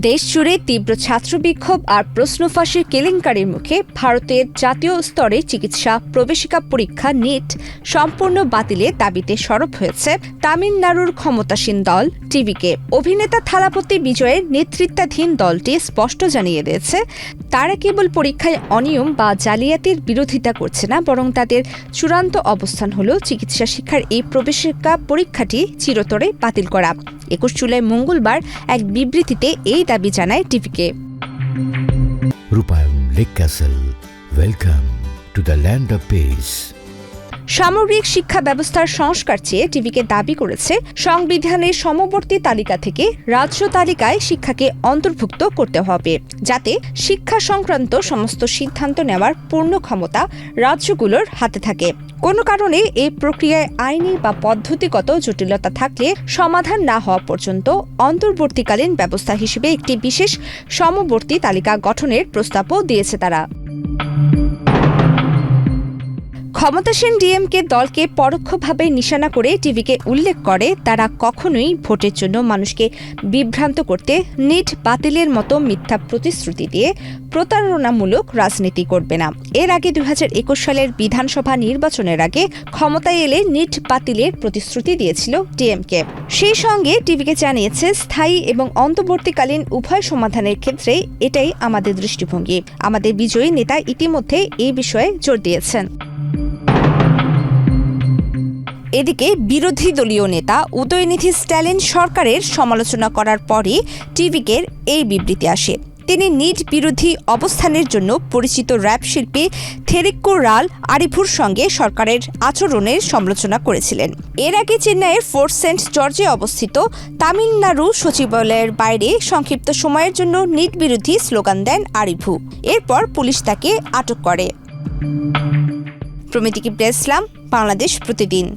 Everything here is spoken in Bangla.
দেশ জুড়ে তীব্র ছাত্র বিক্ষোভ আর প্রশ্ন ফাঁসের কেলেঙ্কারির মুখে ভারতের জাতীয় স্তরে চিকিৎসা প্রবেশিকা পরীক্ষা নিট সম্পূর্ণ বাতিলের দাবিতে সরব হয়েছে তামিলনাড়ুর ক্ষমতাসীন দল টিভিকে। অভিনেতা থালাপতি বিজয়ের নেতৃত্বাধীন দলটি স্পষ্ট জানিয়ে দিয়েছে, তারা কেবল পরীক্ষায় অনিয়ম বা জালিয়াতির বিরোধিতা করছে না, বরং তাদের চূড়ান্ত অবস্থান হল চিকিৎসা শিক্ষার এই প্রবেশিকা পরীক্ষাটি চিরতরে বাতিল করা। ২১ জুলাই মঙ্গলবার এক বিবৃতিতে এই দাবি জানায় টিভিকে। রূপায়ণ lake castle, welcome to the land of piece. সামগ্রিক শিক্ষা ব্যবস্থার সংস্কার চেয়ে টিভিকে দাবি করেছে সংবিধানের সমবর্তী তালিকা থেকে রাজ্য তালিকায় শিক্ষাকে অন্তর্ভুক্ত করতে হবে, যাতে শিক্ষা সংক্রান্ত সমস্ত সিদ্ধান্ত নেওয়ার পূর্ণ ক্ষমতা রাজ্যগুলোর হাতে থাকে। কোনো কারণে এই প্রক্রিয়ায় আইনি বা পদ্ধতিগত জটিলতা থাকলে সমাধান না হওয়া পর্যন্ত অন্তর্বর্তীকালীন ব্যবস্থা হিসেবে একটি বিশেষ সমবর্তী তালিকা গঠনের প্রস্তাবও দিয়েছে তারা। ক্ষমতাসীন ডিএমকে দলকে পরোক্ষভাবে নিশানা করে টিভিকে উল্লেখ করে, তারা কখনোই ভোটের জন্য মানুষকে বিভ্রান্ত করতে নিট বাতিলের মতো মিথ্যা প্রতিশ্রুতি দিয়ে প্রতারণামূলক রাজনীতি করবে না। এর আগে ২০২১ সালের বিধানসভা নির্বাচনের আগে ক্ষমতায় এলে নিট বাতিলের প্রতিশ্রুতি দিয়েছিল ডিএমকে। সেই সঙ্গে টিভিকে জানিয়েছে, স্থায়ী এবং অন্তর্বর্তীকালীন উভয় সমাধানের ক্ষেত্রে এটাই আমাদের দৃষ্টিভঙ্গি। আমাদের বিজয়ী নেতা ইতিমধ্যে এই বিষয়ে জোর দিয়েছেন। এদিকে বিরোধী দলীয় নেতা উদয়নিধি স্ট্যালিন সরকারের সমালোচনা করার পরই টিভিকের এই বিবৃতি আসে। তিনি নিট বিরোধী অবস্থানের জন্য পরিচিত র্যাপ শিল্পী থেরিক্কু রাল আরিভুর সঙ্গে সরকারের আচরণের সমালোচনা করেছিলেন। এর আগে চেন্নাইয়ের ফোর্ট সেন্ট জর্জে অবস্থিত তামিলনাড়ু সচিবালয়ের বাইরে সংক্ষিপ্ত সময়ের জন্য নিট বিরোধী স্লোগান দেন আরিভু। এরপর পুলিশ তাকে আটক করে। প্রমিতি কিবরিয়া ইসলাম, বাংলাদেশ প্রতিদিন।